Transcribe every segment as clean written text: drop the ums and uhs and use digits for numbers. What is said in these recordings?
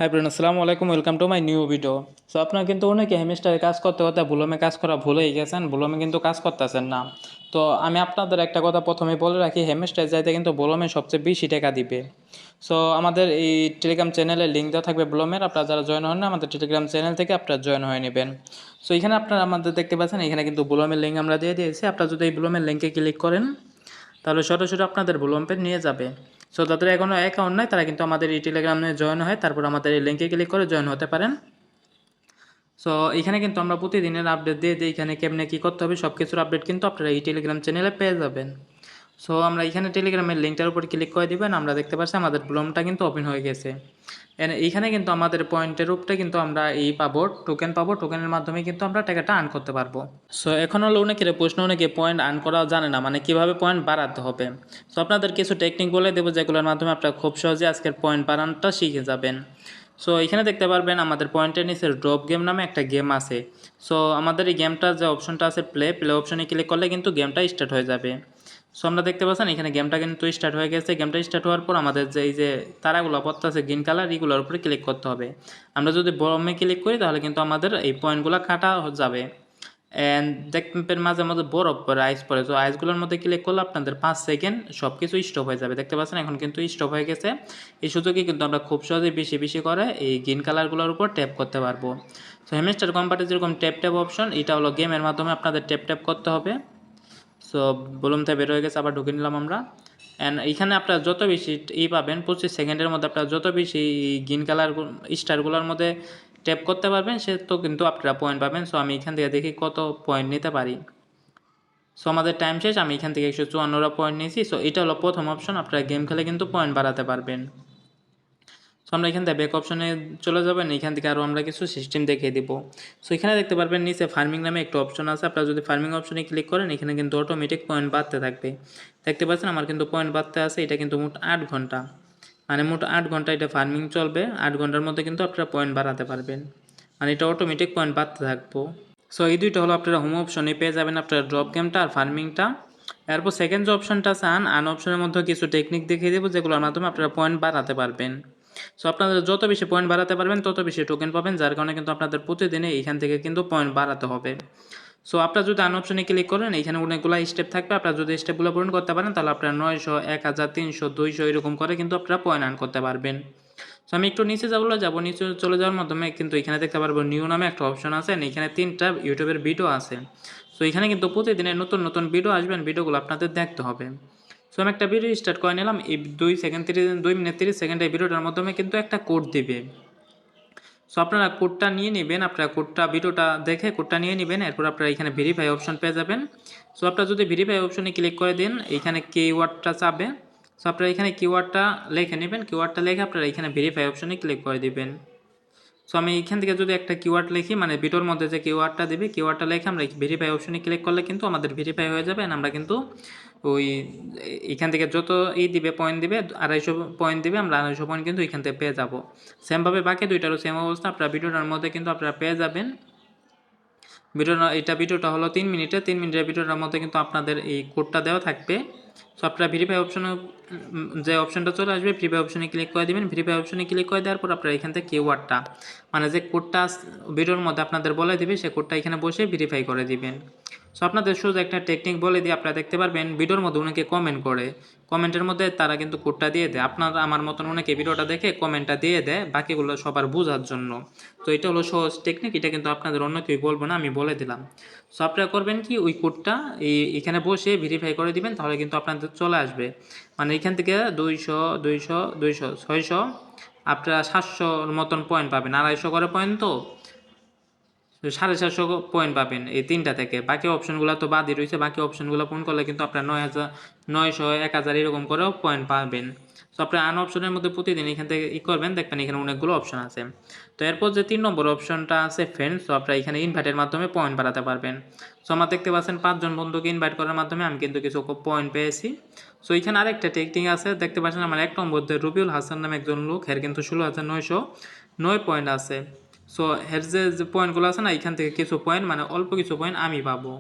High brain, আসসালামু আলাইকুম, welcome to my new video. So আপনারা কিন্তু অনেকে হেমিস্টারে কাজ করতে করতে বুলমে কাজ করা ভুলেই গেছেন, বুলমে কিন্তু কাজ করতেছেন না। তো আমি আপনাদের একটা কথা প্রথমে বলে রাখি, হেমিস্টারে যাইতে কিন্তু বুলমে সবচেয়ে বেশি টাকা দিবে। সো আমাদের এই টেলিগ্রাম চ্যানেলের লিঙ্ক দেওয়া থাকবে বুলমের, আপনারা যারা জয়েন হন না আমাদের টেলিগ্রাম চ্যানেল থেকে আপনারা জয়েন হয়ে নেবেন। সো এখানে আপনারা আমাদের দেখতে পাচ্ছেন, এখানে কিন্তু বুলমের লিঙ্ক আমরা দিয়ে দিয়েছি। আপনারা যদি এই বুলমের লিঙ্কে ক্লিক করেন তাহলে সরাসরি আপনাদের বুলম পে নিয়ে যাবে। সো তাদের এখনও অ্যাকাউন্ট নাই, তারা কিন্তু আমাদের এই টেলিগ্রামে জয়েন হয়, তারপর আমাদের এই লিঙ্কে ক্লিক করে জয়েন হতে পারেন। সো এখানে কিন্তু আমরা প্রতিদিনের আপডেট দিয়ে দিই, এখানে কেমনে কী করতে হবে সব কিছুর আপডেট কিন্তু আপনারা এই টেলিগ্রাম চ্যানেলে পেয়ে যাবেন। সো আমরা এখানে টেলিগ্রামের লিঙ্কটার উপর ক্লিক করে দিবেন, আমরা দেখতে পাচ্ছি আমাদের বুলমটা কিন্তু ওপেন হয়ে গেছে। এইখানে কিন্তু আমাদের পয়েন্টের উপরে কিন্তু আমরা এই পাবো, টোকেন পাবো, টোকেনের মাধ্যমে কিন্তু আমরা টাকাটা আর্ন করতে পারবো। সো এখন হলো অনেকের প্রশ্ন, অনেকে পয়েন্ট আর্ন করা জানে না, মানে কিভাবে পয়েন্ট বাড়াতে হবে। সো আপনাদের কিছু টেকনিক বলে দেবো, যেগুলোর মাধ্যমে আপনারা খুব সহজে আজকের পয়েন্ট বাড়ানোটা শিখে যাবেন। সো এখানে দেখতে পারবেন আমাদের পয়েন্টের নিচে ড্রপ গেম নামে একটা গেম আছে। সো আমাদের এই গেমটার যে অপশনটা আছে প্লে অপশনে ক্লিক করলে কিন্তু গেমটা স্টার্ট হয়ে যাবে। সো আমরা দেখতে পাচ্ছেন এখানে গেমটা কিন্তু স্টার্ট হয়ে গেছে। গেমটা স্টার্ট হওয়ার পর আমাদের যে এই যে তারাগুলো পড়তেছে গ্রিন কালার, এইগুলোর উপরে ক্লিক করতে হবে। আমরা যদি বমে ক্লিক করি তাহলে কিন্তু আমাদের এই পয়েন্টগুলো কাটা যাবে। অ্যান্ড দেখবেন মাঝে মাঝে বরফ পরে, আইস পরে। তো আইসগুলোর মধ্যে ক্লিক করলে আপনাদের 5 সেকেন্ড সব কিছু স্টপ হয়ে যাবে। দেখতে পাচ্ছেন এখন কিন্তু স্টপ হয়ে গেছে। এই সুযোগে কিন্তু আমরা খুব সহজে বেশি বেশি করে এই গ্রিন কালারগুলোর উপর ট্যাপ করতে পারবো। তো হেমিস্টার কোম্পানির যেরকম ট্যাপ ট্যাপ অপশন, এটা হলো গেমের মাধ্যমে আপনাদের ট্যাপ ট্যাপ করতে হবে। সো বলুমটা বের হয়ে গেছে, আবার ঢুকে নিলাম আমরা। অ্যান্ড এখানে আপনারা যত বেশি পাবেন 25 সেকেন্ডের মধ্যে আপনারা যত বেশি গ্রিন কালার স্টারগুলোর মধ্যে ট্যাপ করতে পারবেন, সে তো কিন্তু আপনারা পয়েন্ট পাবেন। সো আমি এখান থেকে দেখি কত পয়েন্ট নিতে পারি। সো আমাদের টাইম শেষ, আমি এখান থেকে 154 পয়েন্ট নিয়েছি। সো এটা হলো প্রথম অপশন, আপনারা গেম খেলে কিন্তু পয়েন্ট বাড়াতে পারবেন। সো আমরা এখান থেকে ব্যাক অপশনে চলে যাবেন, এখান থেকে আরও আমরা কিছু সিস্টেম দেখিয়ে দিব। সো এখানে দেখতে পারবেন নিচে ফার্মিং নামে একটা অপশন আছে। আপনারা যদি ফার্মিং অপশনে ক্লিক করেন এখানে কিন্তু অটোমেটিক পয়েন্ট বাড়তে থাকবে। দেখতে পাচ্ছেন আমার কিন্তু পয়েন্ট বাড়তে আছে। এটা কিন্তু মোট 8 ঘন্টা, মানে মোট 8 ঘন্টা এটা ফার্মিং চলবে। 8 ঘন্টার মধ্যে কিন্তু আপনারা পয়েন্ট বাড়াতে পারবেন, মানে এটা অটোমেটিক পয়েন্ট বাড়তে থাকবো। সো এই দুইটা হলো আপনারা হোম অপশনে পেয়ে যাবেন, আপনারা ড্রপ গেমটা আর ফার্মিংটা। এরপর সেকেন্ড যে অপশনটা আছে আন অপশনের মধ্যে কিছু টেকনিক দেখিয়ে দেবো, যেগুলোর মাধ্যমে আপনারা পয়েন্ট বাড়াতে পারবেন। সো আপনাদের যত বেশি পয়েন্ট বাড়াতে পারবেন তত বেশি টোকেন পাবেন, যার কারণে কিন্তু আপনাদের প্রতিদিনে এইখান থেকে কিন্তু পয়েন্ট বাড়াতে হবে। সো আপনারা যদি আন অপশনে ক্লিক করেন এখানে অনেকগুলো স্টেপ থাকবে। আপনারা যদি স্টেপগুলো পূরণ করতে পারেন তাহলে আপনারা 900, 1000, 300, 200 এরকম করে কিন্তু আপনারা পয়েন্ট আর্ন করতে পারবেন। সো আমি একটু নিচে যাবো, নিচে চলে যাওয়ার মাধ্যমে কিন্তু এখানে দেখতে পারবো নিউ নামে একটা অপশন আছে। এখানে 3টা ইউটিউবের ভিডিও আছে। সো এখানে কিন্তু প্রতিদিনের নতুন নতুন ভিডিও আসবেন, ভিডিওগুলো আপনাদের দেখতে হবে। সো আমি একটা ভিডিও স্টার্ট করে নিলাম। এই 2 মিনিট 30 সেকেন্ড এই ভিডিওটার মাধ্যমে কিন্তু একটা কোড দিবে। সো আপনারা কোডটা নিয়ে নেবেন, আপনারা কোডটা ভিডিওটা দেখে কোডটা নিয়ে নেবেন। এরপর আপনারা এখানে ভেরিফাই অপশন পেয়ে যাবেন। সো আপনারা যদি ভেরিফাই অপশনে ক্লিক করে দেন এইখানে কিওয়ার্ডটা চাবে। সো আপনারা এখানে কিওয়ার্ডটা লিখে নেবেন, কিওয়ার্ডটা লিখে আপনারা এখানে ভেরিফাই অপশনে ক্লিক করে দিবেন। সো আমি এখান থেকে যদি একটা কিওয়ার্ড লিখি, মানে ভিডিওর মধ্যে যে কিওয়ার্ডটা দেবে কিওয়ার্ডটা লিখে আমরা ভেরিফাই অপশনে ক্লিক করলে কিন্তু আমাদের ভেরিফাই হয়ে যাবে। আমরা কিন্তু ওই এখান থেকে যত দিবে পয়েন্ট দিবে, 250 পয়েন্ট দিবে, আমরা 250 পয়েন্ট কিন্তু এখান থেকে পেয়ে যাবো। সেমভাবে বাকি দুইটারও সেম অবস্থা, আপনারা ভিডিওটার মধ্যে কিন্তু আপনারা পেয়ে যাবেন। ভিডিওটা হলো 3 মিনিটের ভিডিওটার মধ্যে কিন্তু আপনাদের এই কোডটা দেওয়া থাকবে। সো আপনারা ভেরিফাই অপশনে যে অপশনটা চলে আসবে, ভেরিফাই অপশনে ক্লিক করে দেবেন। ভেরিফাই অপশনে ক্লিক করে দেওয়ার পর আপনারা এখান থেকে কিওয়ার্ডটা, মানে যে কোডটা ভিডিওর মধ্যে আপনাদের বলে দিবে, সেই কোডটা এখানে বসে ভেরিফাই করে দিবেন। সো আপনাদের শুধু একটা টেকনিক বলে দিয়ে আপনারা দেখতে পারবেন ভিডিওর মধ্যে অনেকে কমেন্ট করে, কমেন্টের মধ্যে তারা কিন্তু কোডটা দিয়ে দেয়। আপনারা আমার মতন অনেকে ভিডিওটা দেখে কমেন্টটা দিয়ে দেয় বাকিগুলো সবার বোঝার জন্য। তো এটা হলো সহজ টেকনিক, এটা কিন্তু আপনাদের অন্য কেউ বলবো না, আমি বলে দিলাম। সো আপনারা করবেন কি, ওই কোডটা এখানে বসে ভেরিফাই করে দিবেন, তাহলে কিন্তু আপনাদের চলে আসবে। মানে এখান থেকে 200, 200, 200, 600, আপনারা 700 মতন পয়েন্ট পাবেন। 250 করে পয়েন্ট তো 750 পয়েন্ট পাবেন এই 3টা থেকে। বাকি অপশনগুলো তো বাদই রয়েছে, বাকি অপশনগুলো পূরণ করলে কিন্তু আপনার 9000, 900, 1000 এরকম করেও পয়েন্ট পাবেন। সো আপনার আন অপশনের মধ্যে প্রতিদিন এখান থেকে করবেন, দেখবেন এখানে অনেকগুলো অপশন আছে। তো এরপর যে 3 নম্বর অপশনটা আছে ফ্রেন্ডস, তো আপনারা এখানে ইনভাইটের মাধ্যমে পয়েন্ট বাড়াতে পারবেন। সো আমার দেখতে পাচ্ছেন 5 জন বন্ধুকে ইনভাইট করার মাধ্যমে আমি কিন্তু কিছু পয়েন্ট পেয়েছি। সো এখানে আরেকটা টেকনিক আছে, দেখতে পাচ্ছেন আমার 1 নম্বর রবিউল হাসান নামে একজন লোক, এর কিন্তু 16,909 পয়েন্ট আছে। সো এর যে পয়েন্টগুলো আছে না, এখান থেকে কিছু পয়েন্ট, মানে অল্প কিছু পয়েন্ট আমি পাবো।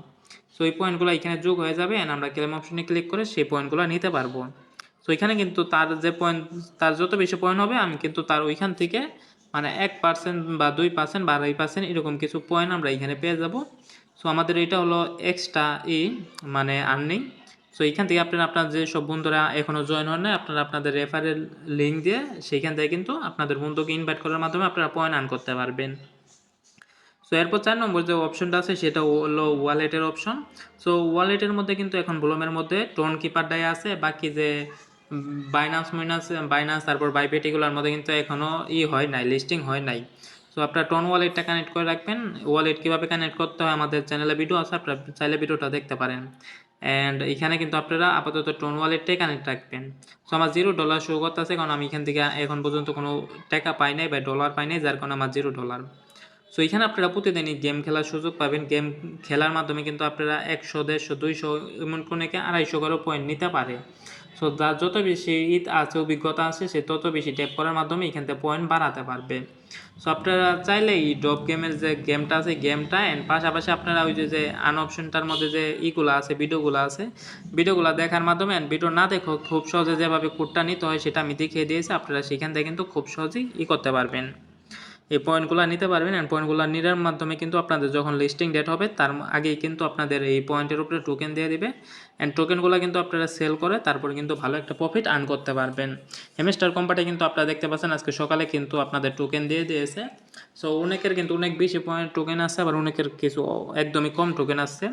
সো এই পয়েন্টগুলো এখানে যোগ হয়ে যাবে, এন্ড আমরা ক্লেম অপশনে ক্লিক করে সেই পয়েন্টগুলো নিতে পারবো। সো এখানে কিন্তু তার যে পয়েন্ট, তার যত বেশি পয়েন্ট হবে আমি কিন্তু তার ওইখান থেকে মানে 1% বা 2% বা 2.5% এরকম কিছু পয়েন্ট আমরা এখানে পেয়ে যাব। সো আমাদের এটা হলো এক্সট্রা মানে আর্নিং। সো এইখান থেকে আপনারা আপনার যেসব বন্ধুরা এখনও জয়েন হন নাই, আপনারা আপনাদের রেফারেল লিঙ্ক দিয়ে সেইখান থেকে কিন্তু আপনাদের বন্ধুকে ইনভাইট করার মাধ্যমে আপনারা পয়েন্ট আর্ন করতে পারবেন। সো এরপর 4 নম্বর যে অপশনটা আছে সেটা হলো ওয়ালেটের অপশন। সো ওয়ালেটের মধ্যে কিন্তু এখন ব্লুমের মধ্যে টোন কিপারটাই আছে, বাকি যে বাইনান্স তারপর বাইবেট এগুলোর মধ্যে কিন্তু এখনও হয় নাই, লিস্টিং হয় নাই। সো আপনার টোন ওয়ালেটটা কানেক্ট করে রাখবেন। ওয়ালেট কীভাবে কানেক্ট করতে হয় আমাদের চ্যানেলে ভিডিও আছে, আপনারা চাইলে ভিডিওটা দেখতে পারেন। অ্যান্ড এখানে কিন্তু আপনারা আপাতত টোন ওয়ালেটটাই কানেক্ট রাখবেন। সো আমার $0 শো করতেছে, কারণ আমি এখান থেকে এখন পর্যন্ত কোনো টাকা পাই নাই বা ডলার পাই নাই, যার কারণে আমার $0। সো এখানে আপনারা প্রতিদিনই গেম খেলার সুযোগ পাবেন। গেম খেলার মাধ্যমে কিন্তু আপনারা 100, 150, 200 এমন কোনেকে 250 করে পয়েন্ট নিতে পারে। সো যার যত বেশি আছে, অভিজ্ঞতা আছে, সে তত বেশি ট্যাপ করার মাধ্যমে এখান থেকে পয়েন্ট বাড়াতে পারবে। সো আপনারা চাইলে এই ড্রপ গেমের যে গেমটা আছে গেমটা অ্যান্ড পাশাপাশি আপনারা ওই যে আন অপশনটার মধ্যে যে ইগুলো আছে ভিডিওগুলো আছে, ভিডিওগুলো দেখার মাধ্যমে ভিডিও না দেখো খুব সহজে যেভাবে কোডটা নিতে হয় সেটা আমি দেখিয়ে দিয়েছি। আপনারা সেখান থেকে কিন্তু খুব সহজেই করতে পারবেন, এই পয়েন্টগুলো নিতে পারবেন। অ্যান্ড পয়েন্টগুলো নেওয়ার মাধ্যমে কিন্তু আপনাদের যখন লিস্টিং ডেট হবে তার আগেই কিন্তু আপনাদের এই পয়েন্টের উপরে টোকেন দিয়ে দিবে। অ্যান্ড টোকেনগুলো কিন্তু আপনারা সেল করে তারপরে কিন্তু ভালো একটা প্রফিট আর্ন করতে পারবেন। হেমস্টার কোম্পানি কিন্তু আপনারা দেখতে পাচ্ছেন আজকে সকালে কিন্তু আপনাদের টোকেন দিয়ে দিয়েছে। সো অনেকের কিন্তু অনেক বেশি পয়েন্ট টোকেন আছে, আবার অনেকের কিছু একদমই কম টোকেন আসছে।